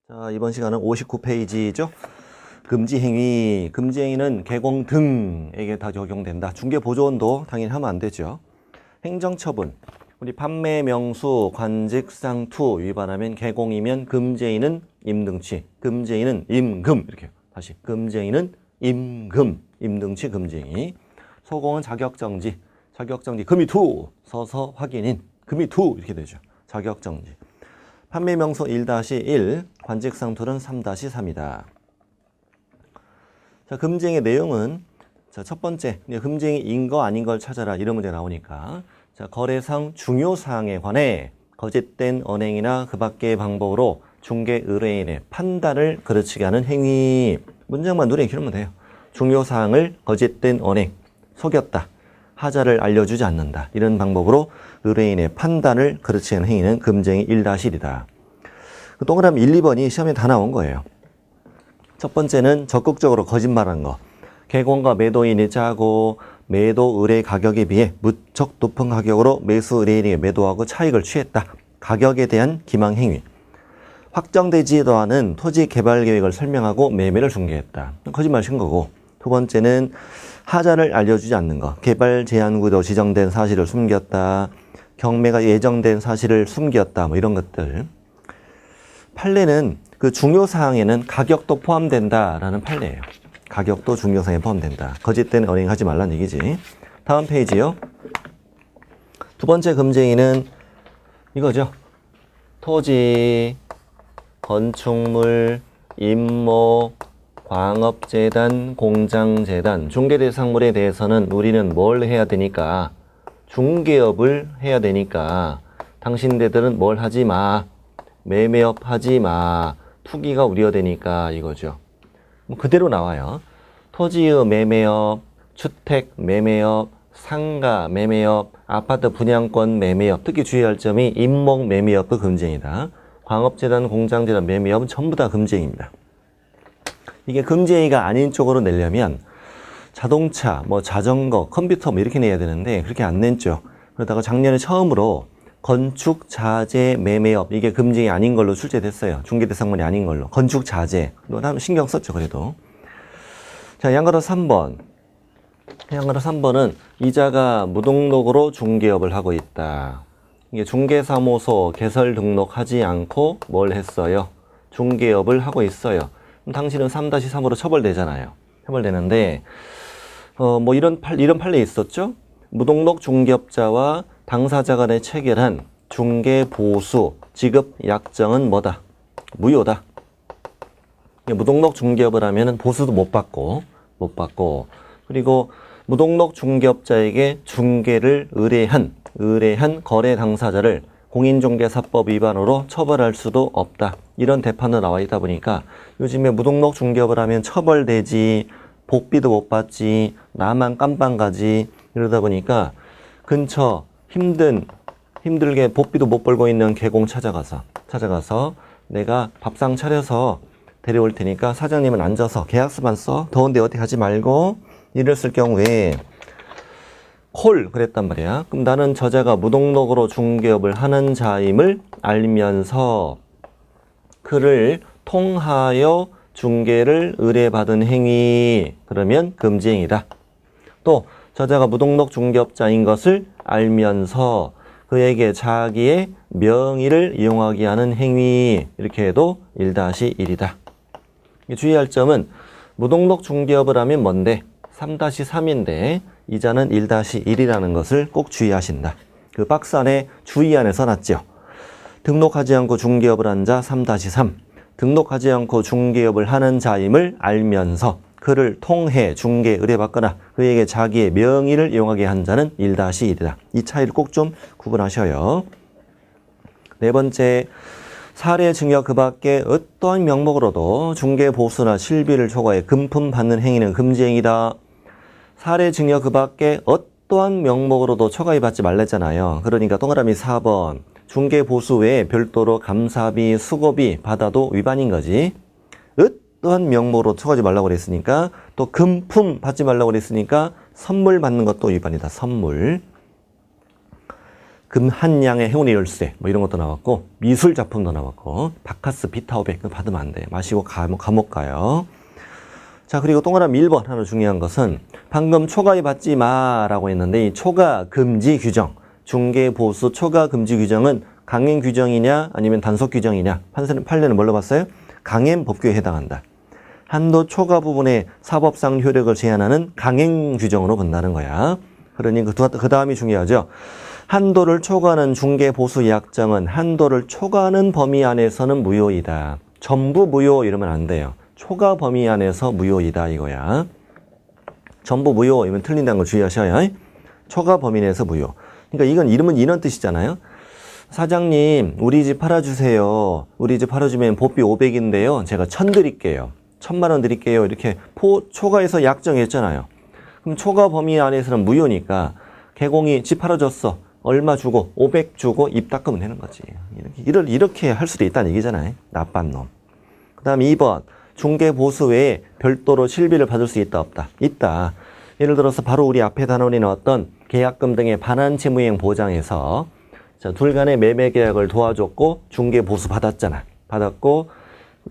자, 이번 시간은 59페이지죠. 금지행위. 금지행위는 개공 등에게 다 적용된다. 중개보조원도 당연히 하면 안 되죠. 행정처분. 우리 판매 명수 관직상 투 위반하면 개공이면 금지행위는 임등치, 금지행위는 임금. 이렇게 다시 금지행위는 임금, 임등치 금지행위. 소공은 자격정지, 자격정지 금이 투 서서 확인인 금이 투 이렇게 되죠. 자격정지. 판매 명소 1-1, 관직상 투는 3-3이다. 자, 금지행위 내용은 자, 첫 번째, 금지행위인 거 아닌 걸 찾아라 이런 문제 나오니까 자, 거래상 중요사항에 관해 거짓된 언행이나 그 밖의 방법으로 중개 의뢰인의 판단을 그르치게 하는 행위. 문장만 눈에 익히면 돼요. 중요사항을 거짓된 언행, 속였다, 하자를 알려주지 않는다. 이런 방법으로 의뢰인의 판단을 그르치는 행위는 금지행위 1-1이다. 동그라미 1, 2번이 시험에 다 나온 거예요. 첫 번째는 적극적으로 거짓말한 거. 개공과 매도인이 짜고 매도 의뢰 가격에 비해 무척 높은 가격으로 매수 의뢰인에게 매도하고 차익을 취했다. 가격에 대한 기망 행위. 확정되지도 않은 토지 개발 계획을 설명하고 매매를 중개했다. 거짓말 친 거고. 두 번째는 하자를 알려주지 않는 거. 개발 제한 구도 지정된 사실을 숨겼다. 경매가 예정된 사실을 숨겼다. 뭐 이런 것들. 판례는 그 중요사항에는 가격도 포함된다라는 판례예요. 가격도 중요사항에 포함된다. 거짓된 언행하지 말라는 얘기지. 다음 페이지요. 두 번째 금지행위는 이거죠. 토지, 건축물, 임목, 광업재단, 공장재단, 중개대상물에 대해서는 우리는 뭘 해야 되니까? 중개업을 해야 되니까 당신네들은 뭘 하지 마. 매매업 하지 마. 투기가 우려되니까 이거죠. 그대로 나와요. 토지의 매매업, 주택 매매업, 상가 매매업, 아파트 분양권 매매업. 특히 주의할 점이 임목 매매업도 금지행위다. 광업재단, 공장재단 매매업은 전부 다 금지행위입니다. 이게 금지행위가 아닌 쪽으로 내려면 자동차, 뭐 자전거, 컴퓨터 뭐 이렇게 내야 되는데 그렇게 안 냈죠. 그러다가 작년에 처음으로 건축 자재 매매업 이게 금지행위 아닌 걸로 출제됐어요. 중개대상물이 아닌 걸로. 건축 자재. 너 신경 썼죠, 그래도. 자, 양가로 3번. 양가로 3번은 이자가 무등록으로 중개업을 하고 있다. 이게 중개사무소 개설 등록하지 않고 뭘 했어요? 중개업을 하고 있어요. 그럼 당신은 3-3으로 처벌되잖아요. 처벌되는데 뭐 이런 판례 있었죠? 무등록 중개업자와 당사자 간에 체결한 중개 보수 지급 약정은 뭐다? 무효다. 무등록 중개업을 하면은 보수도 못 받고 그리고 무등록 중개업자에게 중개를 의뢰한 거래 당사자를 공인중개사법 위반으로 처벌할 수도 없다. 이런 대판도 나와 있다 보니까 요즘에 무등록 중개업을 하면 처벌되지, 복비도 못 받지, 나만 깜빵 가지 이러다 보니까 근처 힘들게 복비도 못 벌고 있는 개공 찾아가서 내가 밥상 차려서 데려올 테니까 사장님은 앉아서 계약서만 써. 더운데 어디 가지 말고 이랬을 경우에 콜 그랬단 말이야. 그럼 나는 저자가 무등록으로 중개업을 하는 자임을 알면서 그를 통하여 중개를 의뢰받은 행위 그러면 금지행위다. 또 저자가 무등록 중개업자인 것을 알면서 그에게 자기의 명의를 이용하게 하는 행위 이렇게 해도 1-1이다. 주의할 점은 무등록 중개업을 하면 뭔데? 3-3인데 이자는 1-1이라는 것을 꼭 주의하신다. 그 박스 안에 주의 안에 써놨죠. 등록하지 않고 중개업을 한 자 3-3. 등록하지 않고 중개업을 하는 자임을 알면서 그를 통해 중개 의뢰받거나 그에게 자기의 명의를 이용하게 한 자는 1-1이다. 이 차이를 꼭 좀 구분하셔요. 네 번째, 사례 증여 그 밖에 어떠한 명목으로도 중개 보수나 실비를 초과해 금품 받는 행위는 금지행위다. 사례 증여 그 밖에 어떠한 명목으로도 초과해 받지 말랬잖아요. 그러니까 동그라미 4번. 중개 보수 외에 별도로 감사비, 수고비 받아도 위반인 거지. 어떠한 명목으로 초과하지 말라고 그랬으니까 또 금품 받지 말라고 그랬으니까 선물 받는 것도 위반이다. 선물. 금한양의 행운의 열쇠 뭐 이런 것도 나왔고 미술 작품도 나왔고 바카스 비타오백 받으면 안 돼. 마시고 감옥 가요. 자, 그리고 동그라미 1번 하나 중요한 것은 방금 초과에 받지 마라고 했는데 이 초과 금지 규정, 중개 보수 초과 금지 규정은 강행 규정이냐 아니면 단속 규정이냐. 판례는 뭘로 봤어요? 강행 법규에 해당한다. 한도 초과 부분의 사법상 효력을 제한하는 강행 규정으로 본다는 거야. 그러니 그 다음이 중요하죠. 한도를 초과하는 중개 보수 약정은 한도를 초과하는 범위 안에서는 무효이다. 전부 무효 이러면 안 돼요. 초과 범위 안에서 무효이다 이거야. 전부 무효 이러면 틀린다는 걸 주의하셔요. 초과 범위 내에서 무효. 그러니까 이건 이름은 이런 뜻이잖아요. 사장님 우리 집 팔아주세요. 우리 집 팔아주면 보비 500인데요. 제가 1000 드릴게요. 1000만 원 드릴게요. 이렇게 초과해서 약정했잖아요. 그럼 초과 범위 안에서는 무효니까 개공이 집 팔아줬어. 얼마 주고 500 주고 입 닦으면 되는 거지. 이렇게 할 수도 있다는 얘기잖아요. 나쁜 놈. 그 다음 2번 중개 보수 외에 별도로 실비를 받을 수 있다 없다? 있다. 예를 들어서 바로 우리 앞에 단원이 나왔던 계약금 등의 반환 채무이행 보장에서 둘 간의 매매 계약을 도와줬고 중개 보수 받았잖아. 받았고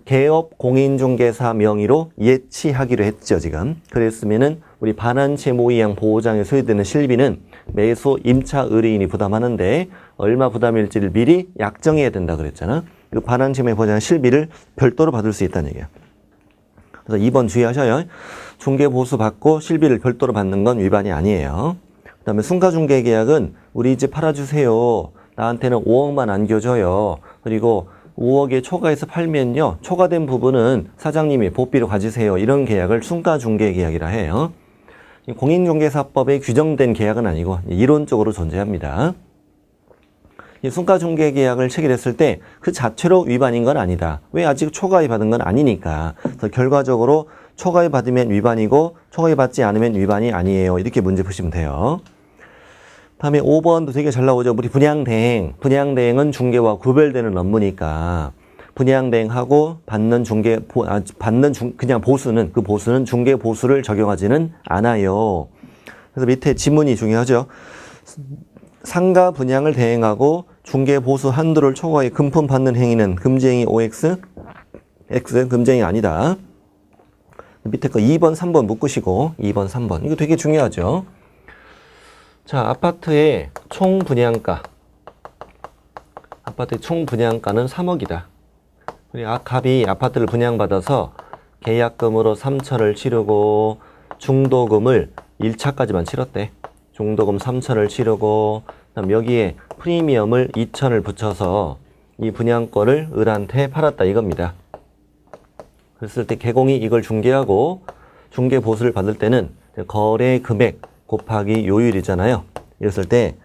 개업 공인중개사 명의로 예치하기로 했죠 지금. 그랬으면은 우리 반환 채무이행 보장에 소요되는 실비는 매수 임차 의뢰인이 부담하는데 얼마 부담일지를 미리 약정해야 된다 그랬잖아. 그 반환 채무이행 보장 실비를 별도로 받을 수 있다는 얘기야. 그래서 2번 주의하셔요. 중개 보수 받고 실비를 별도로 받는 건 위반이 아니에요. 그 다음에 순가중개계약은 우리 집 팔아주세요. 나한테는 5억만 안겨줘요. 그리고 5억에 초과해서 팔면요. 초과된 부분은 사장님이 보비로 가지세요. 이런 계약을 순가중개계약이라 해요. 공인중개사법에 규정된 계약은 아니고 이론적으로 존재합니다. 이 순가중개계약을 체결했을 때 그 자체로 위반인 건 아니다. 왜? 아직 초과에 받은 건 아니니까. 그래서 결과적으로 초과에 받으면 위반이고 초과에 받지 않으면 위반이 아니에요. 이렇게 문제 푸시면 돼요. 다음에 5번도 되게 잘 나오죠. 우리 분양대행. 분양대행은 중개와 구별되는 업무니까 분양대행하고 그냥 보수는 그 보수는 중개 보수를 적용하지는 않아요. 그래서 밑에 지문이 중요하죠. 상가 분양을 대행하고 중개 보수 한도를 초과해 금품 받는 행위는 금지행위 OX, X 금지행위 아니다. 밑에 거 2번, 3번 묶으시고 2번, 3번 이거 되게 중요하죠. 자, 아파트의 총 분양가는 3억이다. 우리 갑이 아파트를 분양받아서 계약금으로 3천을 치르고 중도금을 1차까지만 치렀대. 중도금 3천을 치르고 그다음 여기에 프리미엄을 2천을 붙여서 이 분양권을 을한테 팔았다 이겁니다. 그랬을 때 개공이 이걸 중개하고 중개 보수를 받을 때는 거래 금액 곱하기 요율이잖아요. 이랬을 때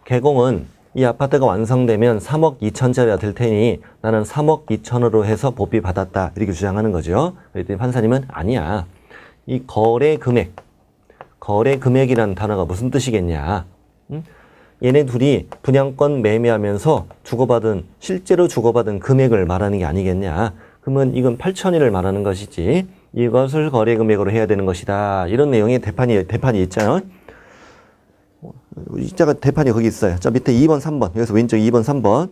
개공은 이 아파트가 완성되면 3억 2천짜리가 될 테니 나는 3억 2천으로 해서 보비 받았다 이렇게 주장하는 거죠. 그랬더니 판사님은 아니야. 이 거래 금액이라는 단어가 무슨 뜻이겠냐. 얘네 둘이 분양권 매매하면서 실제로 주고받은 금액을 말하는 게 아니겠냐. 그러면 이건 8천일을 말하는 것이지 이것을 거래 금액으로 해야 되는 것이다. 이런 내용의 대판이 있잖아요. 이자가 대판이 거기 있어요. 저 밑에 2번, 3번. 여기서 왼쪽 2번, 3번.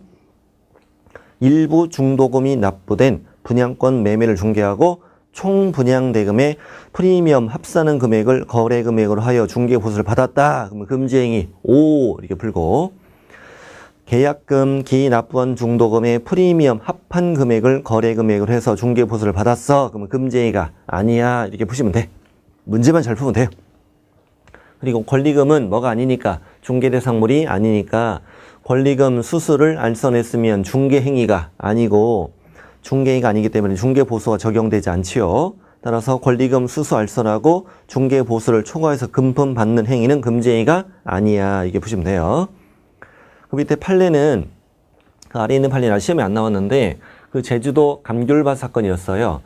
일부 중도금이 납부된 분양권 매매를 중개하고 총 분양대금의 프리미엄 합산한 금액을 거래 금액으로 하여 중개 보수를 받았다. 그러면 금지행위 5 이렇게 풀고 계약금 기 납부한 중도금의 프리미엄 합한 금액을 거래 금액으로 해서 중개 보수를 받았어. 그러면 금지행위가 아니야. 이렇게 푸시면 돼. 문제만 잘 풀면 돼요. 그리고 권리금은 뭐가 아니니까 중개대상물이 아니니까 권리금 수수를 알선했으면 중개행위가 아니고 중개행위가 아니기 때문에 중개보수가 적용되지 않지요. 따라서 권리금 수수 알선하고 중개보수를 초과해서 금품 받는 행위는 금지행위가 아니야. 이게 보시면 돼요. 그 밑에 판례는 그 아래에 있는 판례는 시험에 안 나왔는데 그 제주도 감귤밭 사건이었어요.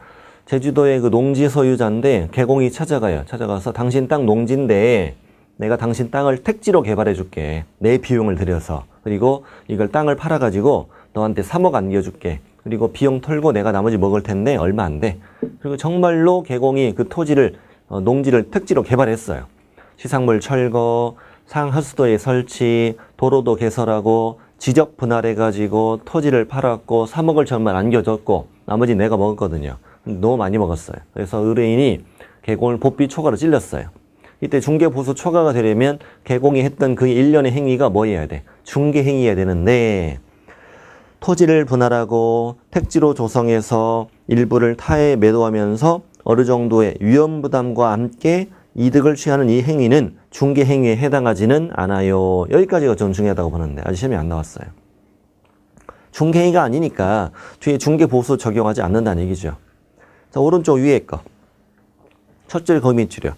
제주도의 그 농지 소유자인데 개공이 찾아가서 당신 땅 농지인데 내가 당신 땅을 택지로 개발해 줄게. 내 비용을 들여서. 그리고 이걸 땅을 팔아가지고 너한테 3억 안겨줄게. 그리고 비용 털고 내가 나머지 먹을 텐데 얼마 안 돼. 그리고 정말로 개공이 그 토지를 농지를 택지로 개발했어요. 시상물 철거, 상하수도에 설치, 도로도 개설하고 지적 분할해가지고 토지를 팔았고 3억을 전만 안겨줬고 나머지 내가 먹었거든요. 너무 많이 먹었어요. 그래서 의뢰인이 개공을 복비 초과로 찔렸어요. 이때 중개보수 초과가 되려면 개공이 했던 그 일련의 행위가 뭐 해야 돼? 중개행위해야 되는데 토지를 분할하고 택지로 조성해서 일부를 타에 매도하면서 어느 정도의 위험부담과 함께 이득을 취하는 이 행위는 중개행위에 해당하지는 않아요. 여기까지가 좀 중요하다고 보는데 아직 시험에 안 나왔어요. 중개행위가 아니니까 뒤에 중개보수 적용하지 않는다는 얘기죠. 자, 오른쪽 위에 거. 첫째 거미줄이요.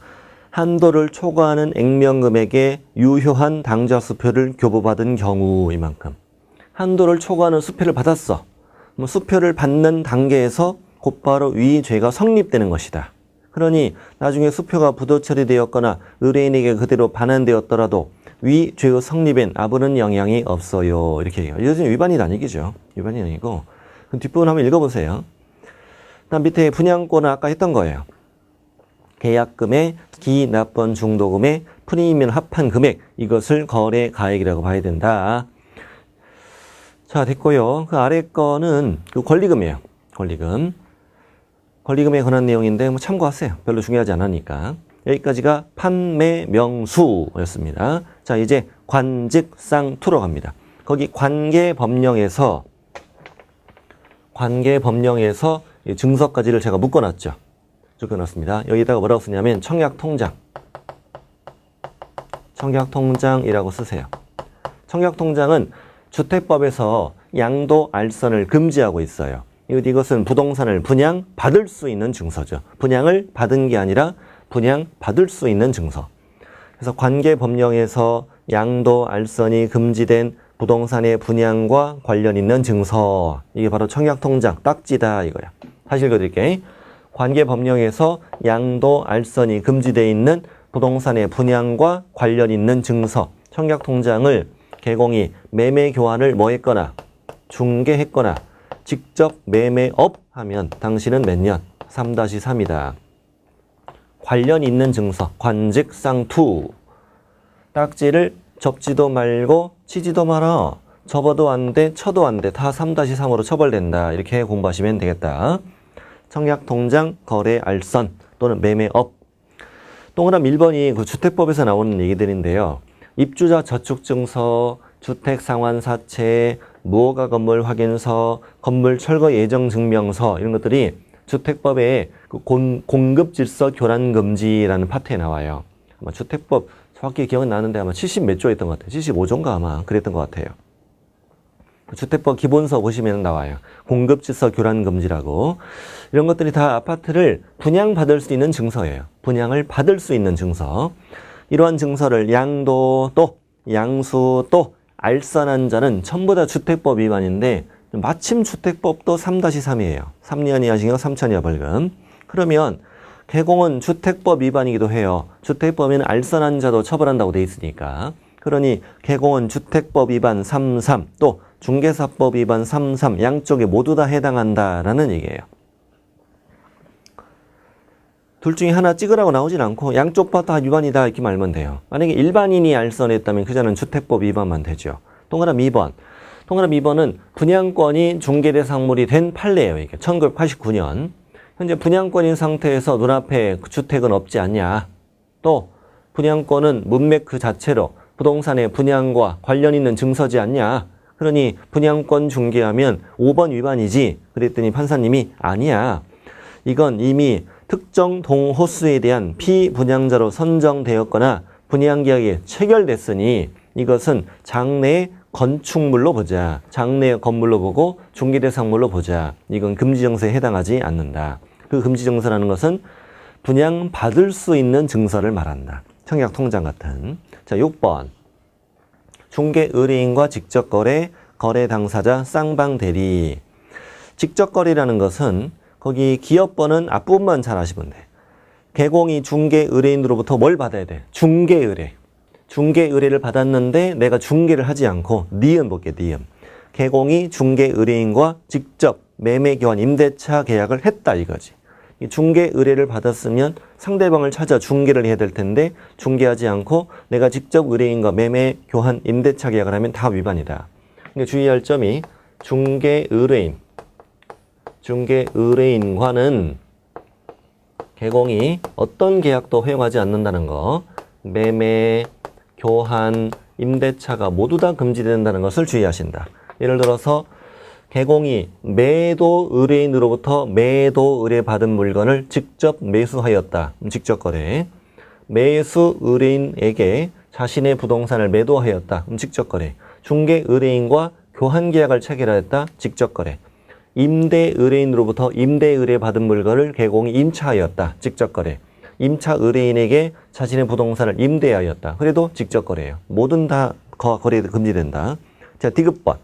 한도를 초과하는 액면금액에 유효한 당좌 수표를 교부받은 경우 이만큼. 한도를 초과하는 수표를 받았어. 수표를 받는 단계에서 곧바로 위 죄가 성립되는 것이다. 그러니 나중에 수표가 부도 처리되었거나 의뢰인에게 그대로 반환되었더라도 위 죄의 성립엔 아무런 영향이 없어요. 이렇게 얘기해요. 이것은 위반이다 얘기죠. 위반이 아니고. 그럼 뒷부분 한번 읽어보세요. 그다음 밑에 분양권은 아까 했던 거예요. 계약금의 기납번 중도금의 프리미엄 합한 금액 이것을 거래 가액이라고 봐야 된다. 자, 됐고요. 그 아래 거는 그 권리금이에요. 권리금에 관한 내용인데 뭐 참고하세요. 별로 중요하지 않으니까. 여기까지가 판매 명수였습니다. 자, 이제 관직상투로 갑니다. 거기 관계법령에서 증서까지를 제가 묶어놨죠. 묶어놨습니다. 여기다가 뭐라고 쓰냐면 청약통장이라고 쓰세요. 청약통장은 주택법에서 양도 알선을 금지하고 있어요. 이것은 부동산을 분양받을 수 있는 증서죠. 분양을 받은 게 아니라 분양받을 수 있는 증서. 그래서 관계법령에서 양도 알선이 금지된 부동산의 분양과 관련 있는 증서. 이게 바로 청약통장 딱지다 이거야. 다시 읽어드릴게요. 관계법령에서 양도 알선이 금지되어 있는 부동산의 분양과 관련 있는 증서. 청약통장을 개공이 매매 교환을 뭐 했거나 중개했거나 직접 매매업 하면 당신은 몇 년? 3-3이다. 관련 있는 증서, 관직상투. 딱지를 접지도 말고 치지도 마라. 접어도 안 돼, 쳐도 안 돼. 다 3-3으로 처벌된다. 이렇게 공부하시면 되겠다. 청약통장, 거래, 알선 또는 매매업. 동그란 1번이 그 주택법에서 나오는 얘기들인데요. 입주자 저축증서, 주택상환사채, 무허가 건물 확인서, 건물 철거 예정 증명서 이런 것들이 주택법에 그 공급질서 교란 금지라는 파트에 나와요. 아마 주택법 정확히 기억은 나는데 아마 70 몇 조였던 것 같아요. 75조인가 아마 그랬던 것 같아요. 주택법 기본서 보시면 나와요. 공급질서 교란 금지라고. 이런 것들이 다 아파트를 분양받을 수 있는 증서예요. 분양을 받을 수 있는 증서. 이러한 증서를 양도 또 양수 또 알선한 자는 전부 다 주택법 위반인데 마침 주택법도 3-3이에요. 3년 이하 징역 3천 이하 벌금. 그러면 개공은 주택법 위반이기도 해요. 주택법에는 알선한 자도 처벌한다고 돼 있으니까. 그러니 개공은 주택법 위반 3-3 또 중개사법 위반 3-3 양쪽에 모두 다 해당한다라는 얘기예요. 둘 중에 하나 찍으라고 나오진 않고 양쪽 다 위반이다 이렇게 말면 돼요. 만약에 일반인이 알선했다면 그자는 주택법 위반만 되죠. 동그란 2번. 동그란 2번은 분양권이 중개대상물이 된 판례예요. 이게 1989년. 현재 분양권인 상태에서 눈앞에 주택은 없지 않냐. 또 분양권은 문맥 그 자체로 부동산의 분양과 관련 있는 증서지 않냐. 그러니 분양권 중개하면 5번 위반이지. 그랬더니 판사님이 아니야. 이건 이미 특정 동호수에 대한 피분양자로 선정되었거나 분양계약이 체결됐으니 이것은 장내의 건축물로 보자. 장내의 건물로 보고 중개대상물로 보자. 이건 금지증서에 해당하지 않는다. 그 금지증서라는 것은 분양받을 수 있는 증서를 말한다. 청약통장 같은. 자, 6번. 중개 의뢰인과 직접거래, 거래 당사자, 쌍방대리. 직접거래라는 것은 거기 기업번은 앞부분만 잘 아시면 돼. 개공이 중개 의뢰인으로부터 뭘 받아야 돼? 중개 의뢰. 중개 의뢰를 받았는데 내가 중개를 하지 않고 니은 볼게, 니은. 개공이 중개 의뢰인과 직접 매매 교환 임대차 계약을 했다 이거지. 이 중개 의뢰를 받았으면 상대방을 찾아 중개를 해야 될 텐데 중개하지 않고 내가 직접 의뢰인과 매매, 교환, 임대차 계약을 하면 다 위반이다. 그러니까 주의할 점이 중개 의뢰인과는 개공이 어떤 계약도 허용하지 않는다는 거, 매매, 교환, 임대차가 모두 다 금지된다는 것을 주의하신다. 예를 들어서 개공이 매도 의뢰인으로부터 매도 의뢰받은 물건을 직접 매수하였다. 직접 거래. 매수 의뢰인에게 자신의 부동산을 매도하였다. 직접 거래. 중개 의뢰인과 교환 계약을 체결하였다. 직접 거래. 임대 의뢰인으로부터 임대 의뢰받은 물건을 개공이 임차하였다. 직접 거래. 임차 의뢰인에게 자신의 부동산을 임대하였다. 그래도 직접 거래예요. 모든 다 거래 금지된다. 자, 디귿번.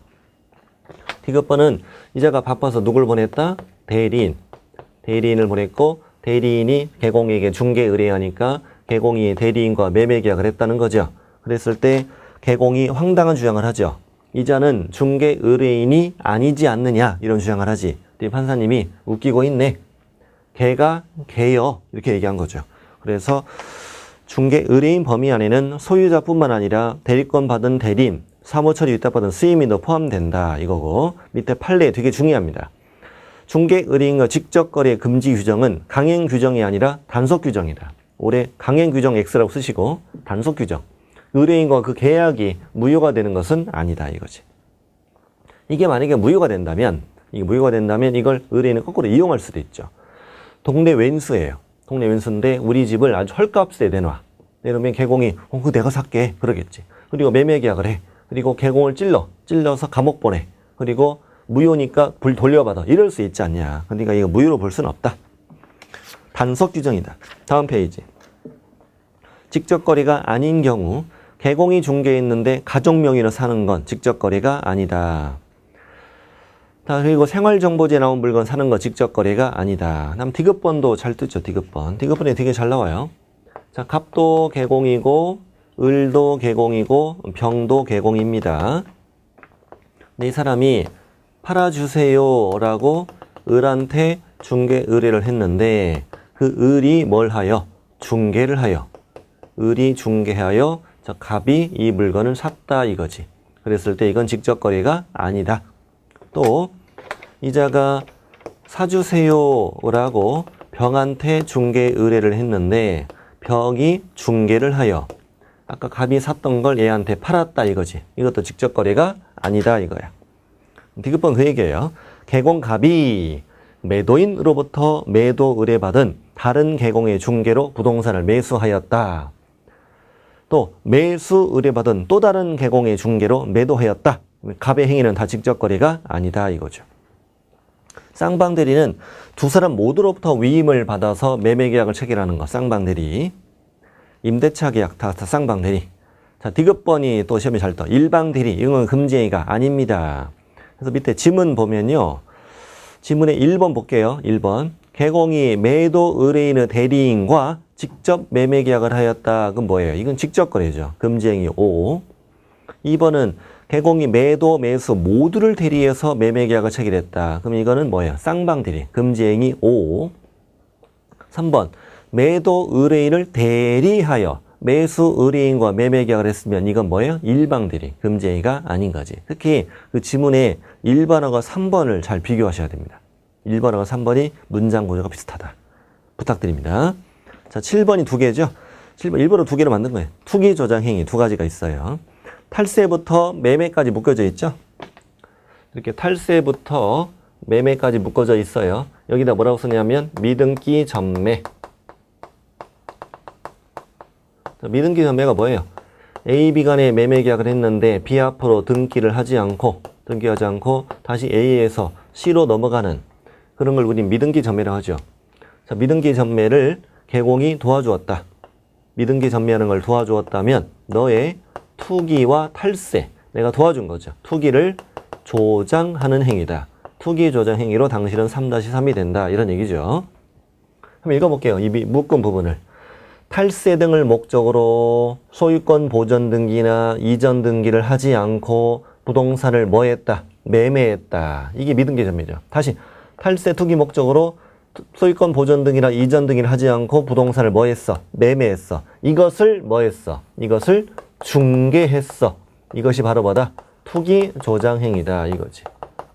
디귿번은 이자가 바빠서 누굴 보냈다? 대리인을 보냈고 대리인이 개공에게 중개 의뢰하니까 개공이 대리인과 매매 계약을 했다는 거죠. 그랬을 때 개공이 황당한 주장을 하죠. 이자는 중개 의뢰인이 아니지 않느냐 이런 주장을 하지. 판사님이 웃기고 있네. 걔가 걔요 이렇게 얘기한 거죠. 그래서 중개 의뢰인 범위 안에는 소유자뿐만 아니라 대리권 받은 대리인, 사무처리 위탁받은 수임인도 포함된다 이거고, 밑에 판례 되게 중요합니다. 중개 의뢰인과 직접 거래 금지 규정은 강행 규정이 아니라 단속 규정이다. 올해 강행 규정 X라고 쓰시고 단속 규정. 의뢰인과 그 계약이 무효가 되는 것은 아니다 이거지. 이게 만약에 무효가 된다면 이걸 의뢰인은 거꾸로 이용할 수도 있죠. 동네 왼수예요. 동네 왼수인데 우리 집을 아주 헐값에 내놔. 내놓으면 개공이 그거 내가 살게 그러겠지. 그리고 매매 계약을 해. 그리고 개공을 찔러서 감옥 보내. 그리고 무효니까 불 돌려받아. 이럴 수 있지 않냐. 그러니까 이거 무효로 볼 수는 없다. 단속 규정이다. 다음 페이지. 직접 거래가 아닌 경우 개공이 중개했는데 가족 명의로 사는 건 직접 거래가 아니다. 자, 그리고 생활정보지에 나온 물건 사는 거 직접 거래가 아니다. 그다음 디귿번도 잘 뜨죠. 디귿번에 되게 잘 나와요. 자, 갑도 개공이고 을도 개공이고 병도 개공입니다. 근데 이 사람이 팔아주세요 라고 을한테 중개 의뢰를 했는데 그 을이 뭘 하여? 중개를 하여. 을이 중개하여 저 갑이 이 물건을 샀다 이거지. 그랬을 때 이건 직접 거래가 아니다. 또 이자가 사주세요 라고 병한테 중개 의뢰를 했는데 병이 중개를 하여 아까 갑이 샀던 걸 얘한테 팔았다 이거지. 이것도 직접 거래가 아니다 이거야. 디귿번 그 얘기예요. 개공갑이 매도인으로부터 매도 의뢰받은 다른 개공의 중개로 부동산을 매수하였다. 또 매수 의뢰받은 또 다른 개공의 중개로 매도하였다. 갑의 행위는 다 직접 거래가 아니다 이거죠. 쌍방대리는 두 사람 모두로부터 위임을 받아서 매매 계약을 체결하는 거. 쌍방대리. 임대차 계약 다 쌍방대리. 자, 디귿번이 또 시험에 잘 떠. 일방대리. 이건 금지 행위가 아닙니다. 그래서 밑에 지문 보면요. 지문에 1번 볼게요. 1번. 개공이 매도 의뢰인의 대리인과 직접 매매 계약을 하였다. 그건 뭐예요? 이건 직접 거래죠. 금지 행위 5. 2번은 개공이 매도, 매수 모두를 대리해서 매매 계약을 체결했다. 그럼 이거는 뭐예요? 쌍방대리. 금지 행위 5. 3번. 매도 의뢰인을 대리하여 매수 의뢰인과 매매 계약을 했으면 이건 뭐예요? 일방대리. 금지 행위가 아닌 거지. 특히 그 지문에 1번하고 3번을 잘 비교하셔야 됩니다. 1번하고 3번이 문장 구조가 비슷하다. 부탁드립니다. 자, 7번이 두 개죠. 7번 일부러 두 개로 만든 거예요. 투기 조장 행위 두 가지가 있어요. 탈세부터 매매까지 묶여져 있죠. 이렇게 탈세부터 매매까지 묶어져 있어요. 여기다 뭐라고 쓰냐면 미등기 전매. 미등기 전매가 뭐예요? A, B 간에 매매 계약을 했는데 B 앞으로 등기하지 않고 다시 A에서 C로 넘어가는 그런 걸 우리 미등기 전매라고 하죠. 자, 미등기 전매를 개공이 도와주었다. 미등기 전매하는 걸 도와주었다면 너의 투기와 탈세, 내가 도와준 거죠. 투기를 조장하는 행위다. 투기 조장 행위로 당신은 3-3이 된다. 이런 얘기죠. 한번 읽어볼게요. 이 묶은 부분을. 탈세 등을 목적으로 소유권 보전 등기나 이전 등기를 하지 않고 부동산을 뭐 했다? 매매했다. 이게 미등기 전매죠. 다시 탈세 투기 목적으로 소유권 보존 등이나 이전 등을 하지 않고 부동산을 뭐 했어? 매매했어. 이것을 뭐 했어? 이것을 중개했어. 이것이 바로 뭐다? 투기 조장 행위다 이거지.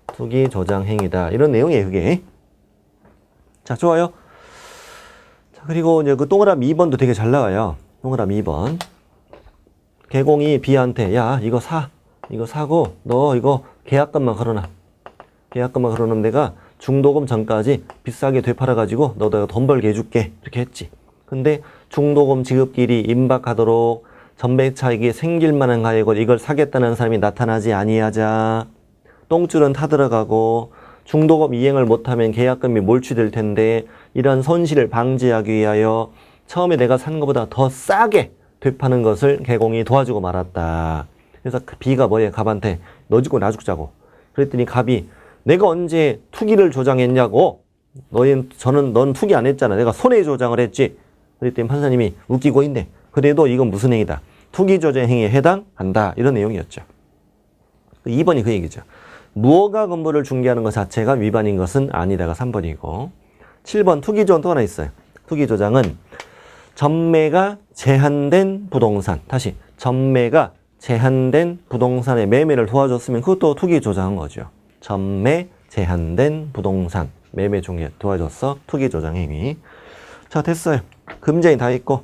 투기 조장 행위다. 이런 내용이에요, 그게. 자, 좋아요. 자, 그리고 이제 그 동그라미 2번도 되게 잘 나와요. 동그라미 2번. 개공이 B한테 야, 이거 사. 이거 사고 너 이거 계약금만 걸어놔. 계약금만 걸어놓으면 내가 중도금 전까지 비싸게 되팔아가지고 너도 돈 벌게 해줄게. 이렇게 했지. 근데 중도금 지급기일이 임박하도록 전매 차익이 생길 만한 가액을 이걸 사겠다는 사람이 나타나지 아니하자 똥줄은 타들어가고 중도금 이행을 못하면 계약금이 몰취될 텐데 이런 손실을 방지하기 위하여 처음에 내가 산 것보다 더 싸게 되파는 것을 개공이 도와주고 말았다. 그래서 B가 뭐예요? 갑한테 너 죽고 나 죽자고. 그랬더니 갑이 내가 언제 투기를 조장했냐고. 넌 투기 안 했잖아. 내가 손해 조장을 했지. 그랬더니 판사님이 웃기고 있네. 그래도 이건 무슨 행위다? 투기 조장 행위에 해당한다. 이런 내용이었죠. 2번이 그 얘기죠. 무허가 건물을 중개하는 것 자체가 위반인 것은 아니다가 3번이고 7번 투기 조장 또 하나 있어요. 투기 조장은 전매가 제한된 부동산. 다시 전매가 제한된 부동산의 매매를 도와줬으면 그것도 투기 조장한 거죠. 전매 제한된 부동산 매매 중개 도와줬어. 투기 조장 행위. 자, 됐어요. 금쟁이 다 있고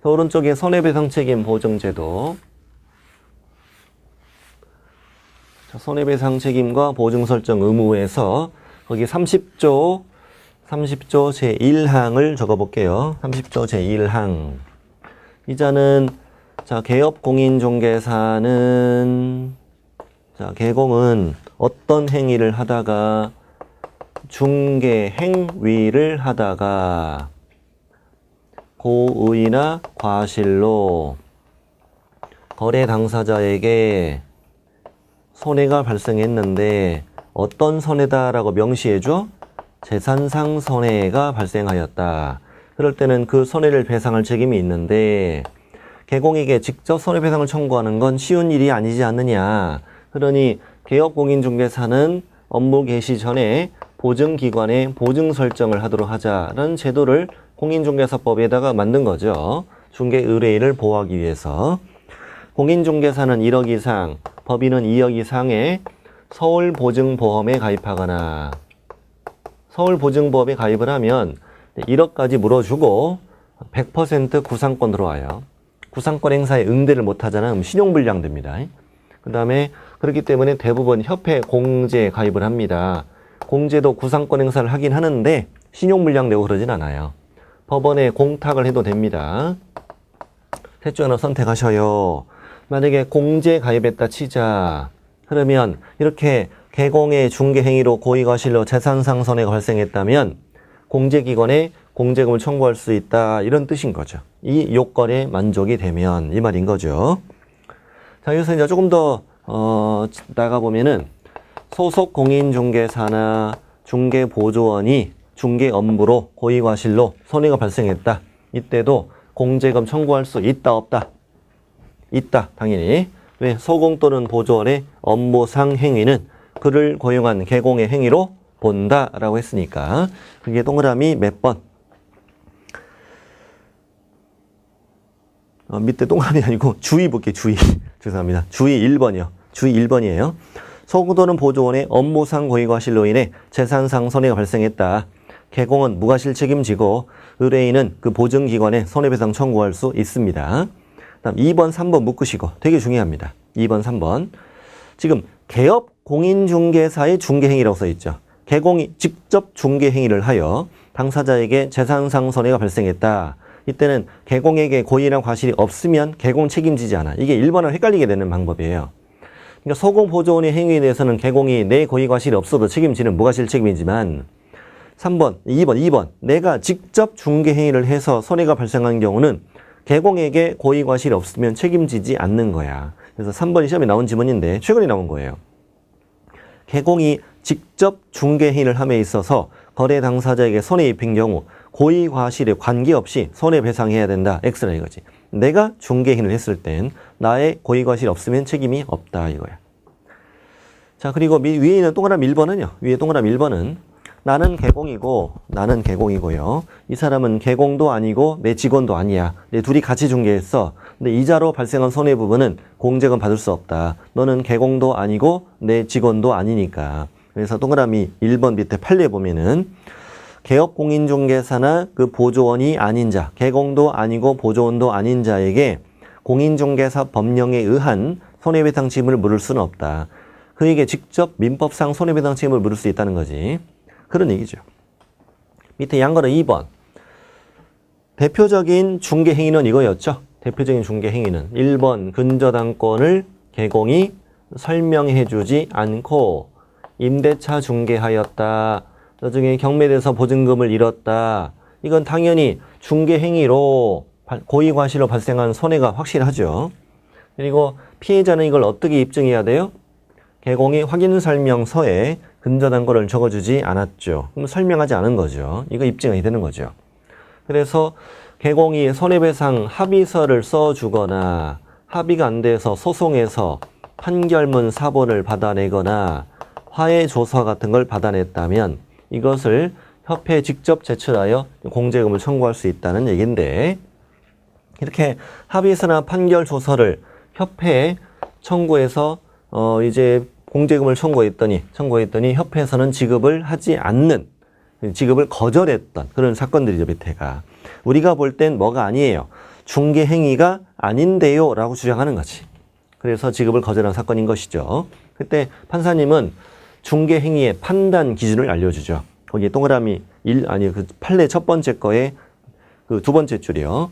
오른쪽에 손해배상 책임 보증제도. 자, 손해배상 책임과 보증 설정 의무에서 거기 30조 제1항을 적어볼게요. 30조 제1항. 이자는 자, 개업 공인중개사는 자, 개공은 어떤 행위를 하다가 중개 행위를 하다가 고의나 과실로 거래 당사자에게 손해가 발생했는데 어떤 손해다라고 명시해줘? 재산상 손해가 발생하였다. 그럴 때는 그 손해를 배상할 책임이 있는데 개공에게 직접 손해배상을 청구하는 건 쉬운 일이 아니지 않느냐. 그러니 개업공인중개사는 업무 개시 전에 보증기관에 보증 설정을 하도록 하자라는 제도를 공인중개사법에다가 만든 거죠. 중개 의뢰인을 보호하기 위해서. 공인중개사는 1억 이상, 법인은 2억 이상의 서울보증보험에 가입하거나 서울보증보험에 가입을 하면 1억까지 물어주고 100% 구상권 들어와요. 구상권 행사에 응대를 못하잖아. 그럼 신용불량됩니다. 그 다음에 그렇기 때문에 대부분 협회 공제에 가입을 합니다. 공제도 구상권 행사를 하긴 하는데 신용불량되고 그러진 않아요. 법원에 공탁을 해도 됩니다. 셋 중 하나 선택하셔요. 만약에 공제에 가입했다 치자. 그러면 이렇게 개공의 중개행위로 고의과실로 재산상 손해가 발생했다면 공제기관에 공제금을 청구할 수 있다. 이런 뜻인 거죠. 이 요건에 만족이 되면 이 말인 거죠. 자, 여기서 이제 조금 더 나가보면은 소속 공인중개사나 중개보조원이 중개 업무로 고의과실로 손해가 발생했다. 이때도 공제금 청구할 수 있다, 없다? 있다, 당연히. 왜? 소공 또는 보조원의 업무상 행위는 그를 고용한 개공의 행위로 본다라고 했으니까 그게 동그라미 몇 번? 밑에 동그라미 아니고 주의 볼게요. 주의. 죄송합니다. 주의 1번이요. 주의 1번이에요. 소공 또는 보조원의 업무상 고의과실로 인해 재산상 손해가 발생했다. 개공은 무과실 책임지고 의뢰인은 그 보증기관에 손해배상 청구할 수 있습니다. 다음 2번, 3번 묶으시고 되게 중요합니다. 2번, 3번. 지금 개업 공인중개사의 중개행위라고 써있죠. 개공이 직접 중개행위를 하여 당사자에게 재산상 손해가 발생했다. 이때는 개공에게 고의나 과실이 없으면 개공 책임지지 않아. 이게 1번을 헷갈리게 되는 방법이에요. 그러니까 소공 보조원의 행위에 대해서는 개공이 내 고의 과실이 없어도 책임지는 무과실 책임이지만 3번, 2번 내가 직접 중개 행위를 해서 손해가 발생한 경우는 개공에게 고의 과실이 없으면 책임지지 않는 거야. 그래서 3번이 시험에 나온 지문인데 최근에 나온 거예요. 개공이 직접 중개 행위를 함에 있어서 거래 당사자에게 손해 입힌 경우 고의 과실에 관계없이 손해배상해야 된다. X라 이거지. 내가 중개 행위를 했을 땐 나의 고의 과실이 없으면 책임이 없다 이거야. 자, 그리고 위에 있는 동그라미 1번은요. 위에 동그라미 1번은 나는 개공이고요. 이 사람은 개공도 아니고 내 직원도 아니야. 내 둘이 같이 중개했어. 근데 이자로 발생한 손해부분은 공제금 받을 수 없다. 너는 개공도 아니고 내 직원도 아니니까. 그래서 동그라미 1번 밑에 판례 보면은 개업공인중개사나 그 보조원이 아닌 자, 개공도 아니고 보조원도 아닌 자에게 공인중개사 법령에 의한 손해배상 책임을 물을 수는 없다. 그에게 직접 민법상 손해배상 책임을 물을 수 있다는 거지. 그런 얘기죠. 밑에 양거는 2번. 대표적인 중개행위는 이거였죠. 대표적인 중개행위는 1번 근저당권을 개공이 설명해주지 않고 임대차 중개하였다. 나중에 경매돼서 보증금을 잃었다. 이건 당연히 중개행위로 고의과실로 발생한 손해가 확실하죠. 그리고 피해자는 이걸 어떻게 입증해야 돼요? 개공이 확인설명서에 근저당권을 적어주지 않았죠. 그럼 설명하지 않은 거죠. 이거 입증이 되는 거죠. 그래서 개공이 손해배상 합의서를 써주거나 합의가 안 돼서 소송에서 판결문 사본을 받아내거나 화해조서 같은 걸 받아냈다면 이것을 협회에 직접 제출하여 공제금을 청구할 수 있다는 얘기인데, 이렇게 합의서나 판결조서를 협회에 청구해서 이제 공제금을 청구했더니 협회에서는 지급을 하지 않는, 지급을 거절했던 그런 사건들이죠. 밑에가 우리가 볼 땐 뭐가 아니에요, 중개행위가 아닌데요 라고 주장하는 거지. 그래서 지급을 거절한 사건인 것이죠. 그때 판사님은 중개행위의 판단 기준을 알려주죠. 거기에 동그라미 그 판례 첫 번째 거에 그 두 번째 줄이요.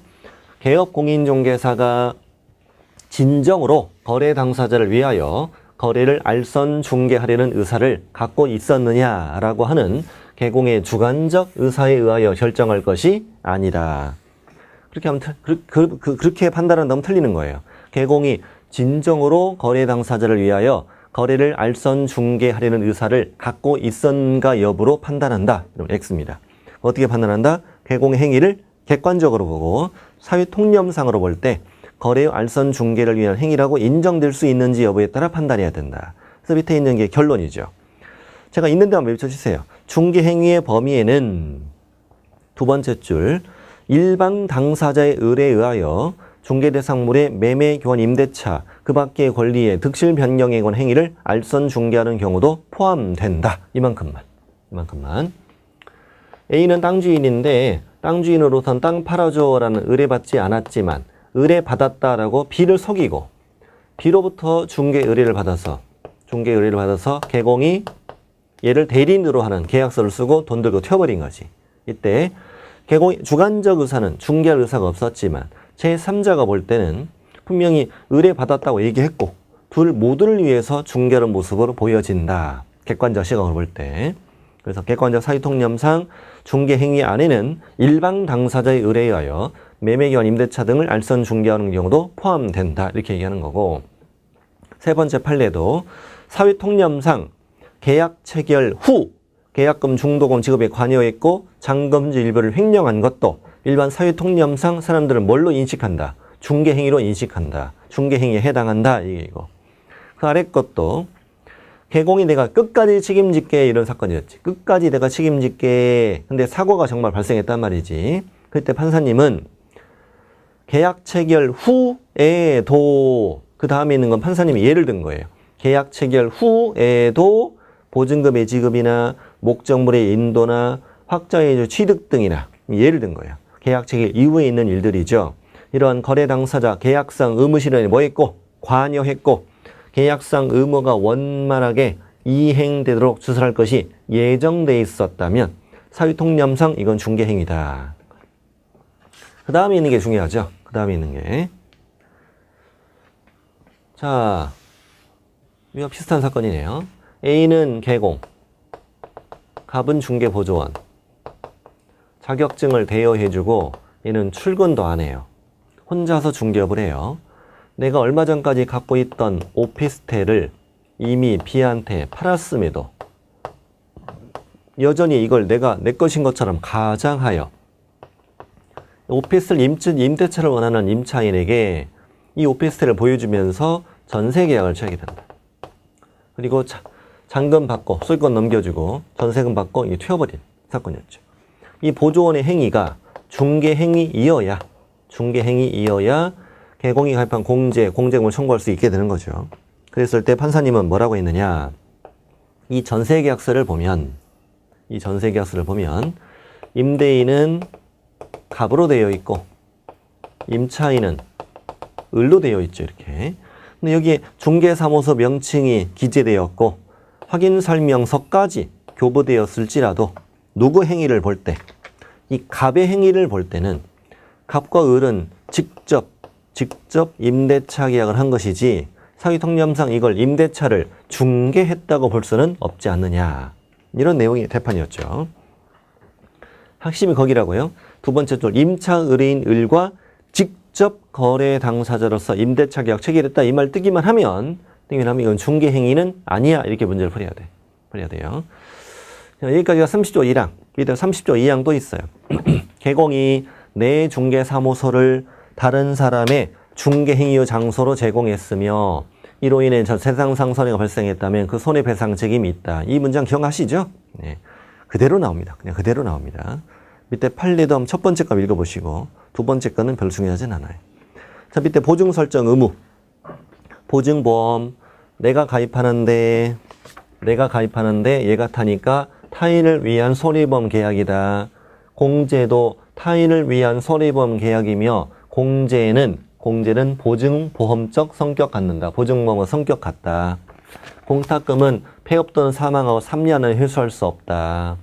개업공인중개사가 진정으로 거래 당사자를 위하여 거래를 알선 중개하려는 의사를 갖고 있었느냐라고 하는 개공의 주관적 의사에 의하여 결정할 것이 아니라, 그렇게 하면 그렇게 판단한다면 틀리는 거예요. 개공이 진정으로 거래 당사자를 위하여 거래를 알선 중개하려는 의사를 갖고 있었는가 여부로 판단한다. 그럼 X입니다. 어떻게 판단한다? 개공의 행위를 객관적으로 보고 사회 통념상으로 볼 때 거래의 알선 중개를 위한 행위라고 인정될 수 있는지 여부에 따라 판단해야 된다. 그래서 밑에 있는 게 결론이죠. 제가 있는 데 한번 외쳐주세요. 중개 행위의 범위에는 두 번째 줄, 일방 당사자의 의뢰에 의하여 중개대상물의 매매, 교환, 임대차, 그 밖의 권리의 득실 변경에 관한 행위를 알선 중개하는 경우도 포함된다. 이만큼만. A는 땅 주인인데 땅 주인으로선 땅 팔아줘라는 의뢰받지 않았지만 의뢰받았다라고 B를 속이고 B로부터 중개 의뢰를 받아서 개공이 얘를 대리인으로 하는 계약서를 쓰고 돈 들고 튀어버린 거지. 이때 개공의 주관적 의사는 중개할 의사가 없었지만 제3자가 볼 때는 분명히 의뢰받았다고 얘기했고 둘 모두를 위해서 중개하는 모습으로 보여진다. 객관적 시각으로 볼 때. 그래서 객관적 사유통념상 중개 행위 안에는 일방 당사자의 의뢰에 의하여 매매, 교환, 임대차 등을 알선 중개하는 경우도 포함된다. 이렇게 얘기하는 거고, 세 번째 판례도 사유통념상 계약 체결 후 계약금 중도금 지급에 관여했고 잔금지 일부를 횡령한 것도 일반 사유통념상 사람들은 뭘로 인식한다? 중개행위로 인식한다. 중개행위에 해당한다. 이거. 그 아래 것도 개공이 내가 끝까지 책임질게 이런 사건이었지. 끝까지 내가 책임질게. 근데 사고가 정말 발생했단 말이지. 그때 판사님은 계약 체결 후에도, 그 다음에 있는 건 판사님이 예를 든 거예요. 계약 체결 후에도 보증금의 지급이나 목적물의 인도나 확정의 취득 등이나 예를 든 거예요. 계약 체결 이후에 있는 일들이죠. 이러한 거래 당사자 계약상 의무 실현에 뭐 했고? 관여했고 계약상 의무가 원만하게 이행되도록 주설할 것이 예정돼 있었다면 사유통념상 이건 중개행위다. 그 다음에 있는 게 중요하죠. 그 다음에 있는 게. 자, 이거 비슷한 사건이네요. A는 개공, 갑은 중개보조원. 자격증을 대여해주고 얘는 출근도 안 해요. 혼자서 중개업을 해요. 내가 얼마 전까지 갖고 있던 오피스텔을 이미 B한테 팔았음에도 여전히 이걸 내가 내 것인 것처럼 가장하여 오피스텔 임대차를 원하는 임차인에게 이 오피스텔을 보여주면서 전세 계약을 취하게 된다. 그리고 잔금 받고 소유권 넘겨주고 전세금 받고 이게 튀어버린 사건이었죠. 이 보조원의 행위가 중개행위이어야 개공이 가입한 공제금을 청구할 수 있게 되는 거죠. 그랬을 때 판사님은 뭐라고 했느냐? 이 전세계약서를 보면 임대인은 갑으로 되어 있고 임차인은 을로 되어 있죠. 이렇게. 근데 여기에 중개사무소 명칭이 기재되었고 확인설명서까지 교부되었을지라도 누구 행위를 볼 때, 이 갑의 행위를 볼 때는 갑과 을은 직접 임대차 계약을 한 것이지 사기통념상 이걸 임대차를 중개했다고 볼 수는 없지 않느냐. 이런 내용이 대판이었죠. 핵심이 거기라고요. 두 번째 줄 임차 의뢰인 을과 직접 거래 당사자로서 임대차 계약 체결했다 이 말 뜨기만 하면 이건 중개 행위는 아니야 이렇게 문제를 풀어야 돼요. 여기까지가 30조 1항. 밑에 30조 2항도 있어요. 개공이 내 중개사무소를 다른 사람의 중개행위의 장소로 제공했으며 이로 인해 세상상 손해가 발생했다면 그 손해배상 책임이 있다. 이 문장 기억하시죠? 네. 그대로 나옵니다. 그냥 그대로 나옵니다. 밑에 판례덤 첫 번째 거 읽어보시고 두 번째 거는 별로 중요하진 않아요. 자, 밑에 보증 설정 의무. 보증보험 내가 가입하는데 얘가 타니까 타인을 위한 손해보험 계약이다. 공제도 타인을 위한 손해보험 계약이며 공제는 보증보험적 성격 갖는다. 보증보험과 성격 같다. 공탁금은 폐업 또는 사망하고 3년을 회수할 수 없다.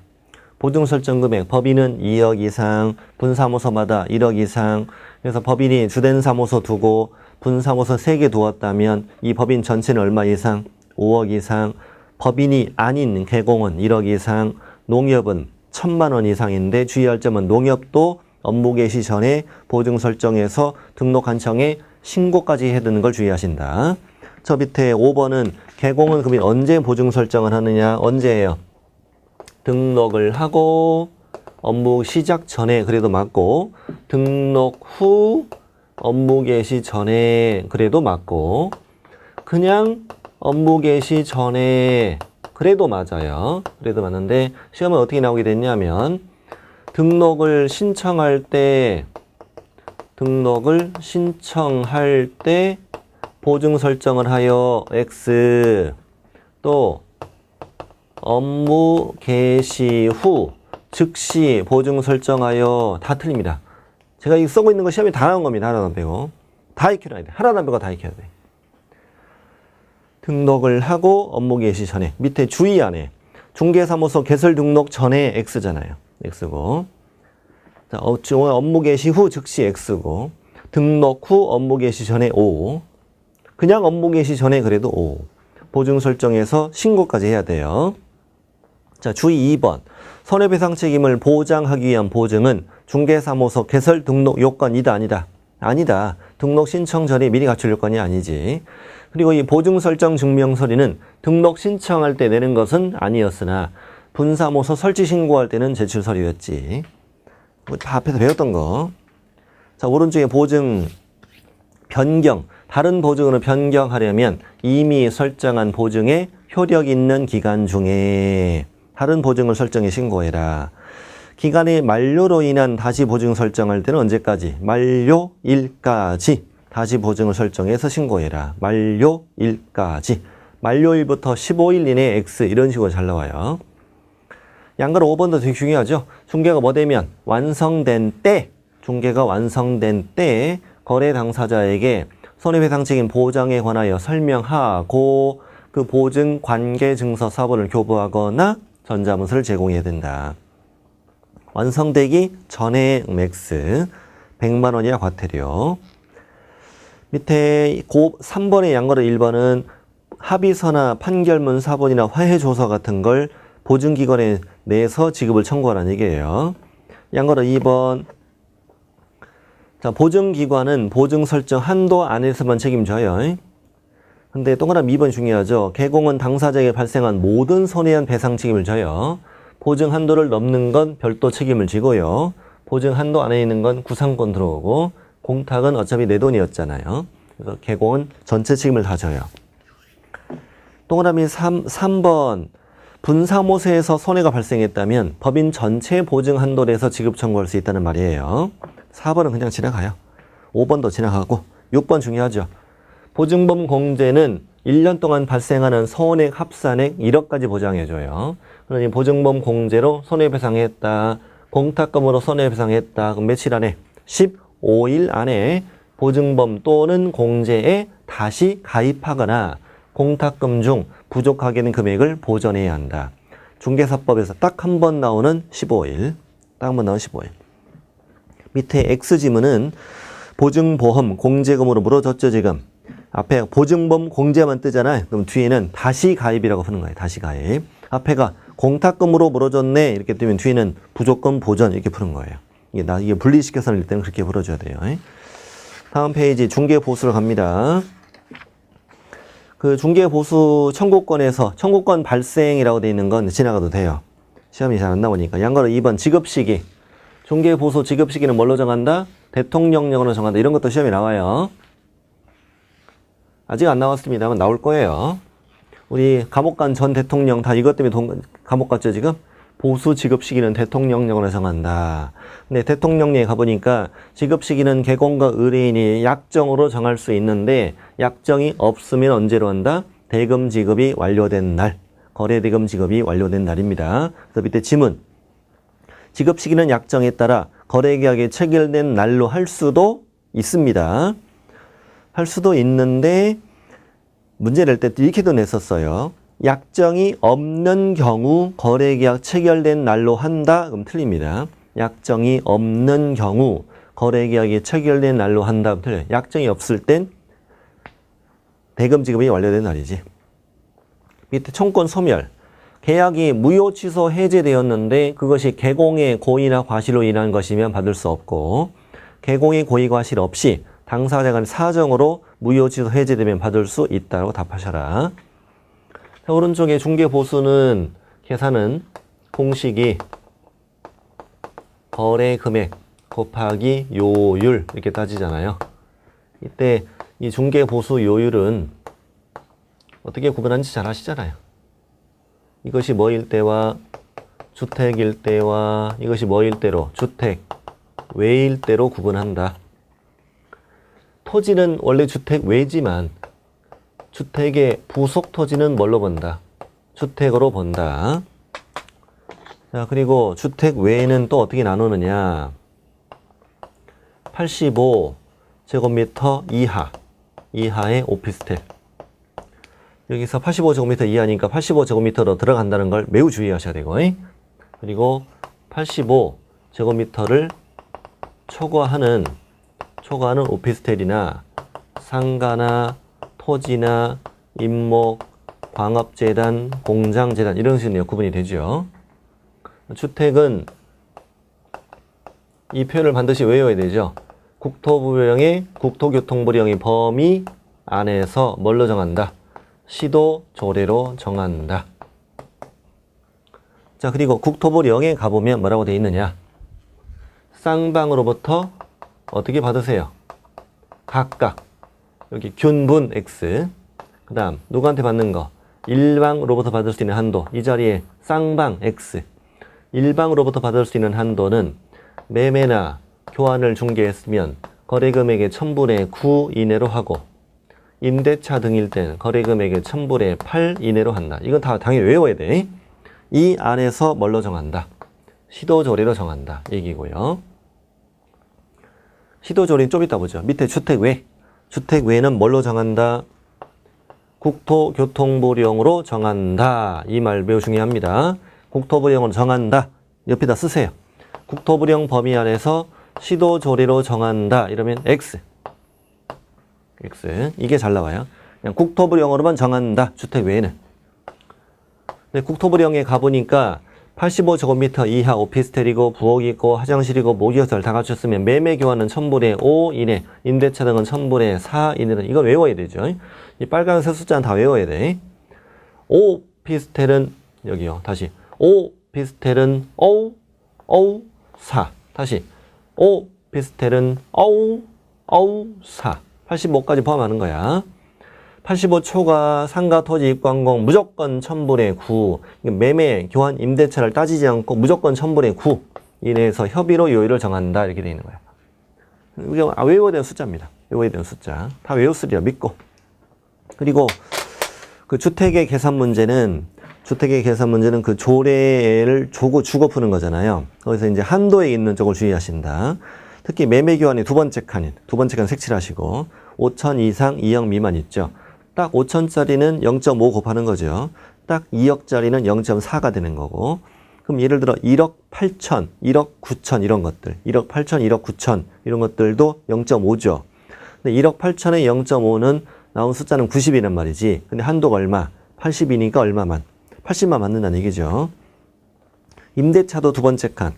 보증 설정 금액 법인은 2억 이상, 분사무소마다 1억 이상. 그래서 법인이 주된 사무소 두고 분사무소 3개 두었다면 이 법인 전체는 얼마 이상? 5억 이상. 법인이 아닌 개공은 1억 이상. 농협은 1,000만 원 이상인데 주의할 점은 농협도 업무 개시 전에 보증 설정에서 등록 한청에 신고까지 해야 되는 걸 주의하신다. 저 밑에 5번은 개공은 그럼 언제 보증 설정을 하느냐? 언제예요? 등록을 하고 업무 시작 전에 그래도 맞고 등록 후 업무 개시 전에 그래도 맞고 그냥 업무 개시 전에 그래도 맞아요. 그래도 맞는데 시험은 어떻게 나오게 됐냐면 등록을 신청할 때 보증 설정을 하여 X 또 업무 개시 후 즉시 보증 설정하여 다 틀립니다. 제가 이 쓰고 있는 거 시험에 다 나온 겁니다. 하나도 안 빼고. 다 익혀놔야 돼. 하나도 안 빼고 다 익혀야 돼. 등록을 하고 업무 개시 전에 밑에 주의 안에 중개사무소 개설 등록 전에 X잖아요. X고 자, 업무 개시 후 즉시 X고 등록 후 업무 개시 전에 O 그냥 업무 개시 전에 그래도 O 보증 설정에서 신고까지 해야 돼요. 자, 주의 2번 손해배상 책임을 보장하기 위한 보증은 중개사무소 개설 등록 요건이다 아니다? 아니다. 등록 신청 전에 미리 갖출 요건이 아니지. 그리고 이 보증 설정 증명서리는 등록 신청할 때 내는 것은 아니었으나 분사무소 설치 신고할 때는 제출 서류였지. 다 앞에서 배웠던 거. 자, 오른쪽에 보증 변경. 다른 보증으로 변경하려면 이미 설정한 보증에 효력 있는 기간 중에 다른 보증을 설정해 신고해라. 기간의 만료로 인한 다시 보증 설정할 때는 언제까지? 만료일까지 다시 보증을 설정해서 신고해라. 만료일까지. 만료일부터 15일 이내에 X 이런 식으로 잘 나와요. 양가로 5번도 되게 중요하죠. 중개가 뭐 되면 완성된 때 중개가 완성된 때 거래 당사자에게 손해배상 책임 보장에 관하여 설명하고 그 보증 관계 증서 사본을 교부하거나 전자문서를 제공해야 된다. 완성되기 전에 맥스 100만 원이야 과태료. 밑에 3번의 양거래 1번은 합의서나 판결문 사본이나 화해조서 같은 걸 보증기관에 내서 지급을 청구하라는 얘기예요. 양거래 2번 자, 보증기관은 보증 설정 한도 안에서만 책임져요. 근데 동그라미 2번 중요하죠. 개공은 당사자에게 발생한 모든 손해에 대한 배상 책임을 져요. 보증 한도를 넘는 건 별도 책임을 지고요. 보증 한도 안에 있는 건 구상권 들어오고 공탁은 어차피 내 돈이었잖아요. 그래서 개공은 전체 책임을 다 져요. 동그라미 3번. 분사모세에서 손해가 발생했다면 법인 전체 보증 한도 내에서 지급 청구할 수 있다는 말이에요. 4번은 그냥 지나가요. 5번도 지나가고 6번 중요하죠. 보증범 공제는 1년 동안 발생하는 손해액 합산액 1억까지 보장해줘요. 그러니 보증범 공제로 손해배상했다. 공탁금으로 손해배상했다. 그럼 며칠 안에? 15일 안에 보증범 또는 공제에 다시 가입하거나 공탁금 중 부족하게 된 금액을 보전해야 한다. 중개사법에서 딱 한 번 나오는 15일. 딱 한 번 나오는 15일. 밑에 X지문은 보증보험 공제금으로 물어줬죠, 지금. 앞에 보증범 공제만 뜨잖아요. 그럼 뒤에는 다시 가입이라고 푸는 거예요. 다시 가입. 앞에가 공탁금으로 물어줬네. 이렇게 뜨면 뒤에는 부족금 보전 이렇게 푸는 거예요. 이게 분리시켜서 낼 때는 그렇게 풀어줘야 돼요. 다음 페이지 중개보수로 갑니다. 그 중개보수 청구권에서 청구권 발생이라고 되어 있는 건 지나가도 돼요. 시험이 잘 안 나오니까. 양거로 2번 지급시기. 중개보수 지급시기는 뭘로 정한다? 대통령령으로 정한다. 이런 것도 시험이 나와요. 아직 안 나왔습니다만 나올 거예요. 우리 감옥 간 전 대통령 다 이것 때문에 감옥 갔죠, 지금? 보수 지급 시기는 대통령령으로 정한다. 근데 대통령령에 가보니까 지급 시기는 개공과 의뢰인이 약정으로 정할 수 있는데 약정이 없으면 언제로 한다? 대금 지급이 완료된 날. 거래 대금 지급이 완료된 날입니다. 그래서 밑에 지문. 지급 시기는 약정에 따라 거래 계약이 체결된 날로 할 수도 있습니다. 할 수도 있는데 문제 낼 때 이렇게도 냈었어요. 약정이 없는 경우 거래계약 체결된 날로 한다? 그럼 틀립니다. 약정이 없는 경우 거래계약이 체결된 날로 한다? 그럼 틀려요. 약정이 없을 땐 대금 지급이 완료된 날이지. 밑에 청권 소멸. 계약이 무효 취소 해제되었는데 그것이 개공의 고의나 과실로 인한 것이면 받을 수 없고 개공의 고의 과실 없이 당사자 간 사정으로 무효 취소 해제되면 받을 수 있다고 답하셔라. 자, 오른쪽에 중개보수는 계산은 공식이 거래 금액 곱하기 요율 이렇게 따지잖아요. 이때 이 중개보수 요율은 어떻게 구분하는지 잘 아시잖아요. 이것이 뭐일 때와 주택일 때와 이것이 뭐일 때로 주택 외일 때로 구분한다. 토지는 원래 주택 외지만 주택의 부속 토지는 뭘로 본다? 주택으로 본다. 자, 그리고 주택 외에는 또 어떻게 나누느냐? 85제곱미터 이하의 오피스텔. 여기서 85제곱미터 이하니까 85제곱미터로 들어간다는 걸 매우 주의하셔야 되고, 그리고 85제곱미터를 초과하는 오피스텔이나 상가나 토지나 임목, 광업재단, 공장재단 이런 식으로 구분이 되죠. 주택은 이 표현을 반드시 외워야 되죠. 국토부령의 국토교통부령의 범위 안에서 뭘로 정한다? 시도 조례로 정한다. 자, 그리고 국토부령에 가보면 뭐라고 되어 있느냐? 쌍방으로부터 어떻게 받으세요? 각각 여기 균분 X, 그 다음 누구한테 받는 거? 일방으로부터 받을 수 있는 한도. 이 자리에 쌍방 X. 일방으로부터 받을 수 있는 한도는 매매나 교환을 중개했으면 거래금액의 1000분의 9 이내로 하고 임대차 등일 땐 거래금액의 1000분의 8 이내로 한다. 이건 다 당연히 외워야 돼. 이 안에서 뭘로 정한다? 시도조례로 정한다. 얘기고요. 시도조례는 좀 이따 보죠. 밑에 주택외. 주택외는 뭘로 정한다? 국토교통부령으로 정한다. 이 말 매우 중요합니다. 국토부령으로 정한다. 옆에다 쓰세요. 국토부령 범위 안에서 시도조례로 정한다. 이러면 X. 이게 잘 나와요. 그냥 국토부령으로만 정한다. 주택외에는. 근데 국토부령에 가보니까 85제곱미터 이하 오피스텔이고 부엌이 있고 화장실이고 모기시설 다 갖췄으면 매매 교환은 1000분의 5 이내, 임대차 등은 1000분의 4 이내는 이건 외워야 되죠. 이 빨간색 숫자는 다 외워야 돼. 오피스텔은 여기요. 다시 오피스텔은 4. 다시 오피스텔은 4. 85까지 포함하는 거야. 85 초과 상가 토지 입관공 무조건 1000분의 9. 매매, 교환, 임대차를 따지지 않고 무조건 1000분의 9 이내에서 협의로 요율을 정한다. 이렇게 되어 있는 거예요. 이게 외워야 되는 숫자입니다. 외워야 되는 숫자. 다 외웠으리라 믿고. 그리고 그 주택의 계산 문제는 그 조례를 주고 푸는 거잖아요. 거기서 이제 한도에 있는 쪽을 주의하신다. 특히 매매 교환의 두 번째 칸 색칠하시고 5천 이상 2억 미만 있죠. 딱 5천짜리는 0.5 곱하는 거죠. 딱 2억짜리는 0.4가 되는 거고. 그럼 예를 들어 1억 8천, 1억 9천 이런 것들, 1억 8천, 1억 9천 이런 것들도 0.5죠. 근데 1억 8천에 0.5는 나온 숫자는 90이란 말이지. 근데 한도가 얼마? 80이니까 얼마만? 80만 맞는다는 얘기죠. 임대차도 두 번째 칸.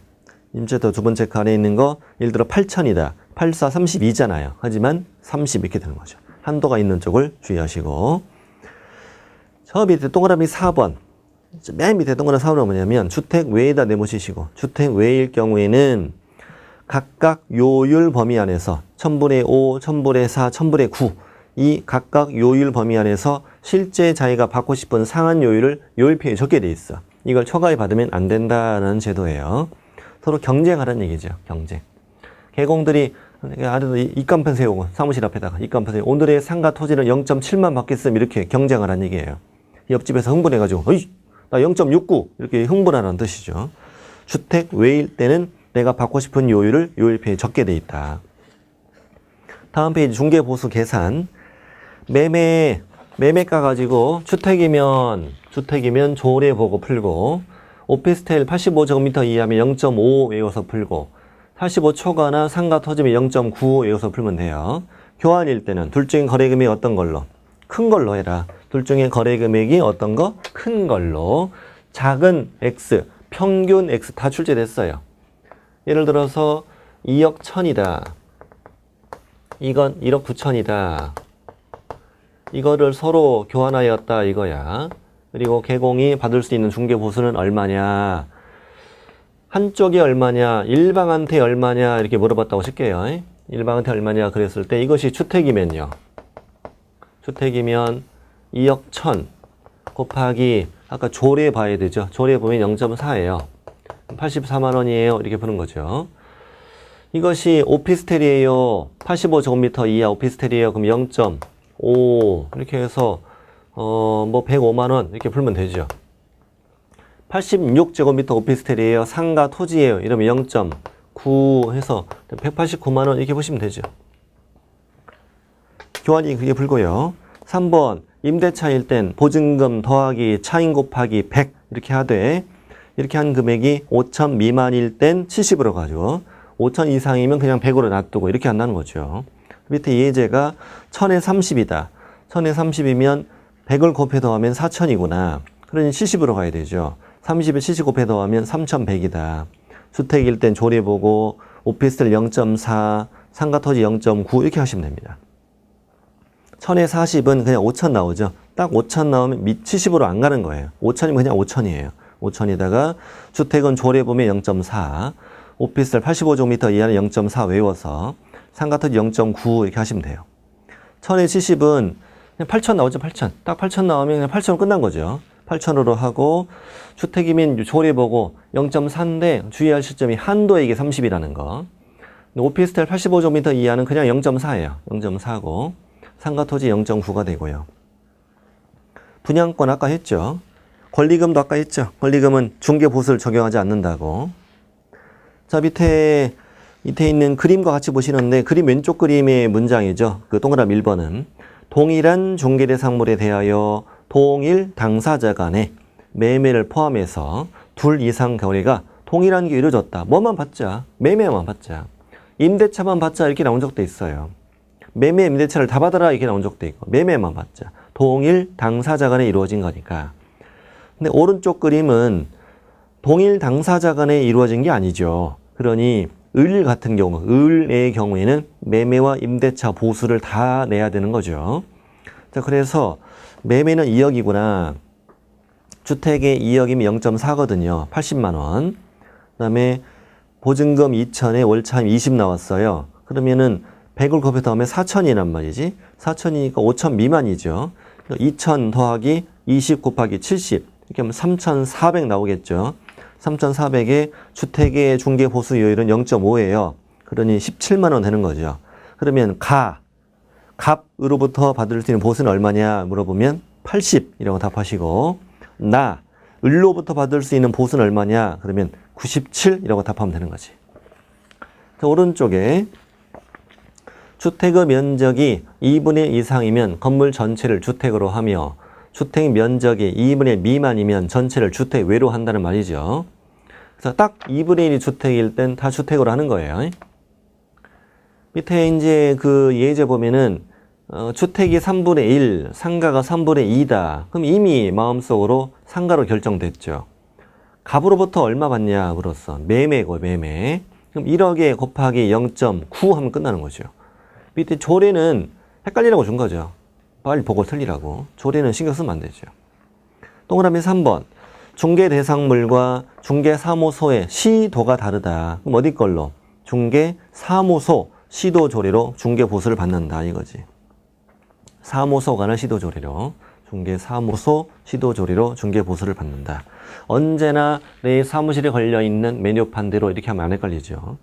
임대차도 두 번째 칸에 있는 거 예를 들어 8천이다. 8, 4, 32잖아요. 하지만 30 이렇게 되는 거죠. 한도가 있는 쪽을 주의하시고. 저 밑에 동그라미 4번. 맨 밑에 동그라미 4번은 뭐냐면 주택 외에다 내모시시고 주택 외일 경우에는 각각 요율 범위 안에서 1000분의 5, 1000분의 4, 1000분의 9 이 각각 요율 범위 안에서 실제 자기가 받고 싶은 상한 요율을 요율표에 적게 돼 있어. 이걸 초과해 받으면 안 된다는 제도예요. 서로 경쟁하라는 얘기죠. 경쟁. 개공들이 아래도 입간판 세우고 사무실 앞에다가 입간판 세우고 오늘의 상가 토지는 0.7만 받겠음 이렇게 경쟁하라는 얘기예요. 옆집에서 흥분해가지고 어이 나 0.69 이렇게 흥분하라는 뜻이죠. 주택 외일 때는 내가 받고 싶은 요율을 요율표에 적게 돼 있다. 다음 페이지 중개보수 계산. 매매가 가지고 주택이면 조례 보고 풀고 오피스텔 85제곱미터 이하면 0.5 외워서 풀고 85 초과나 상가 토지면 0.9 외워서 풀면 돼요. 교환일 때는 둘 중에 거래 금액이 어떤 걸로? 큰 걸로 해라. 둘 중에 거래 금액이 어떤 거? 큰 걸로. 작은 X, 평균 X 다 출제됐어요. 예를 들어서 2억 1000이다. 이건 1억 9천이다. 이거를 서로 교환하였다 이거야. 그리고 개공이 받을 수 있는 중개보수는 얼마냐. 한쪽이 얼마냐. 일방한테 얼마냐 이렇게 물어봤다고 칠게요. 일방한테 얼마냐 그랬을 때 이것이 주택이면요. 주택이면 2억 1000 곱하기 아까 조례 봐야 되죠. 조례 보면 0.4예요. 84만 원이에요. 이렇게 보는 거죠. 이것이 오피스텔이에요. 85제곱미터 이하 오피스텔이에요. 그럼 0.5 이렇게 해서 뭐 105만 원 이렇게 풀면 되죠. 86제곱미터 오피스텔이에요. 상가 토지예요. 이러면 0.9 해서 189만 원 이렇게 보시면 되죠. 교환이 그게 풀고요. 3번 임대차일 땐 보증금 더하기 차임 곱하기 100 이렇게 하되 이렇게 한 금액이 5천 미만일 땐 70으로 가죠. 5천 이상이면 그냥 100으로 놔두고 이렇게 한다는 거죠. 밑에 예제가 1000에 30이다. 1000에 30이면 100을 곱해 더하면 4000이구나. 그러니 70으로 가야 되죠. 30에 70 곱해 더하면 3100이다. 주택일 땐 조례 보고 오피스텔 0.4, 상가토지 0.9 이렇게 하시면 됩니다. 1000에 40은 그냥 5000 나오죠. 딱 5000 나오면 70으로 안 가는 거예요. 5000이면 그냥 5000이에요. 5000에다가 주택은 조례 보면 0.4, 오피스텔 85제곱미터 이하는 0.4 외워서 상가토지 0.9 이렇게 하시면 돼요. 1000에 70은 그냥 8000 나오죠. 8000. 딱 8000 나오면 그냥 8000으로 끝난 거죠. 8000으로 하고 주택이면 조례 보고 0.4인데 주의할 시점이 한도에 이게 30이라는 거. 오피스텔 85제곱미터 이하는 그냥 0.4예요. 0.4고 상가토지 0.9가 되고요. 분양권 아까 했죠. 권리금도 아까 했죠. 권리금은 중개보수를 적용하지 않는다고. 자, 밑에 있는 그림과 같이 보시는데 그림 왼쪽 그림의 문장이죠. 그 동그라미 1번은 동일한 중개대상물에 대하여 동일 당사자 간의 매매를 포함해서 둘 이상 거래가 동일한 게 이루어졌다. 뭐만 받자. 매매만 받자. 임대차만 받자 이렇게 나온 적도 있어요. 매매 임대차를 다 받아라 이렇게 나온 적도 있고 매매만 받자. 동일 당사자 간에 이루어진 거니까. 근데 오른쪽 그림은 동일 당사자 간에 이루어진 게 아니죠. 그러니 을 같은 경우, 을의 경우에는 매매와 임대차 보수를 다 내야 되는 거죠. 자, 그래서 매매는 2억이구나. 주택의 2억이면 0.4거든요. 80만 원. 그다음에 보증금 2천에 월차임 20 나왔어요. 그러면은 100을 곱해 더하면 4천이란 말이지. 4,000이니까 5,000 미만이죠. 2,000 더하기 20 곱하기 70 이렇게 하면 3,400 나오겠죠. 3,400에 주택의 중개 보수요율은 0.5예요. 그러니 17만 원 되는 거죠. 그러면 갑으로부터 받을 수 있는 보수는 얼마냐 물어보면 80이라고 답하시고, 을로부터 받을 수 있는 보수는 얼마냐 그러면 97이라고 답하면 되는 거지. 자, 오른쪽에 주택의 면적이 2분의 1 이상이면 건물 전체를 주택으로 하며 주택 면적이 2분의 1 미만이면 전체를 주택 외로 한다는 말이죠. 그래서 딱 2분의 1이 주택일 땐 다 주택으로 하는 거예요. 밑에 이제 그 예제 보면은 주택이 3분의 1, 상가가 3분의 2다. 그럼 이미 마음속으로 상가로 결정됐죠. 갑으로부터 얼마 받냐 물었어. 매매고 매매. 그럼 1억에 곱하기 0.9 하면 끝나는 거죠. 밑에 조례는 헷갈리라고 준 거죠. 빨리 보고 틀리라고. 조례는 신경 쓰면 안 되죠. 동그라미 3번. 중개 대상물과 중개 사무소의 시도가 다르다. 그럼 어디 걸로? 중개 사무소 시도 조례로 중개 보수를 받는다 이거지. 사무소 간의 시도 조례로 중개 사무소 시도 조례로 중개 보수를 받는다. 언제나 내 사무실에 걸려 있는 메뉴판대로 이렇게 하면 안 헷갈리죠.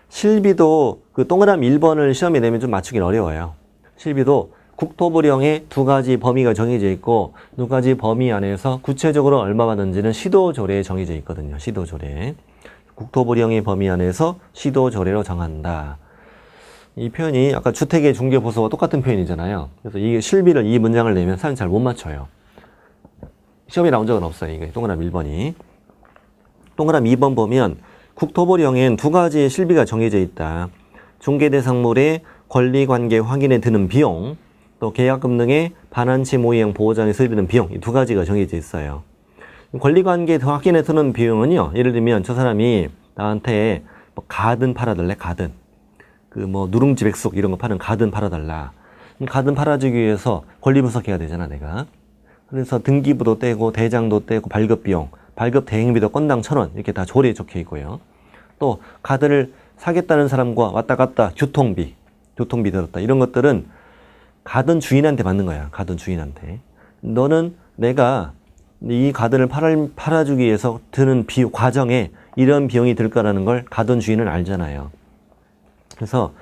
실비도 그 동그라미 1번을 시험에 내면 좀 맞추긴 어려워요. 실비도 국토부령에 두 가지 범위가 정해져 있고 두 가지 범위 안에서 구체적으로 얼마 받는지는 시도조례에 정해져 있거든요. 시도조례. 국토부령의 범위 안에서 시도조례로 정한다. 이 표현이 아까 주택의 중개보수와 똑같은 표현이잖아요. 그래서 이게 실비를 이 문장을 내면 사람이 잘 못 맞춰요. 시험에 나온 적은 없어요. 이게 동그라미 1번이. 동그라미 2번 보면 국토부령엔 두 가지의 실비가 정해져 있다. 중개대상물의 권리관계 확인에 드는 비용, 또 계약금 등의 반환치 모의형 보호장에 소요되는 비용, 이 두 가지가 정해져 있어요. 권리관계 확인에 드는 비용은요, 예를 들면 저 사람이 나한테 뭐 가든 팔아달래, 가든. 그 뭐 누룽지 백숙 이런 거 파는 가든 팔아달라. 그럼 가든 팔아주기 위해서 권리 분석해야 되잖아, 내가. 그래서 등기부도 떼고 대장도 떼고 발급 비용, 발급 대행비도 건당 1,000원 이렇게 다 조례에 적혀 있고요. 또 가든을 사겠다는 사람과 왔다 갔다 교통비 들었다. 이런 것들은 가든 주인한테 받는 거야. 가든 주인한테. 너는 내가 이 가든을 팔아주기 위해서 드는 과정에 이런 비용이 들 거라는 걸 가든 주인은 알잖아요. 그래서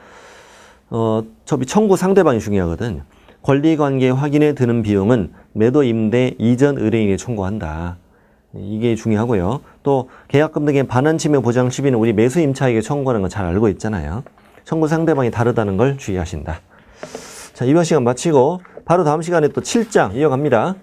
청구 상대방이 중요하거든. 권리관계 확인에 드는 비용은 매도 임대 이전 의뢰인이 청구한다. 이게 중요하고요. 또 계약금 등의 반환치매 보장 시비는 우리 매수 임차에게 청구하는 거 잘 알고 있잖아요. 청구 상대방이 다르다는 걸 주의하신다. 자, 이번 시간 마치고 바로 다음 시간에 또 7장 이어갑니다.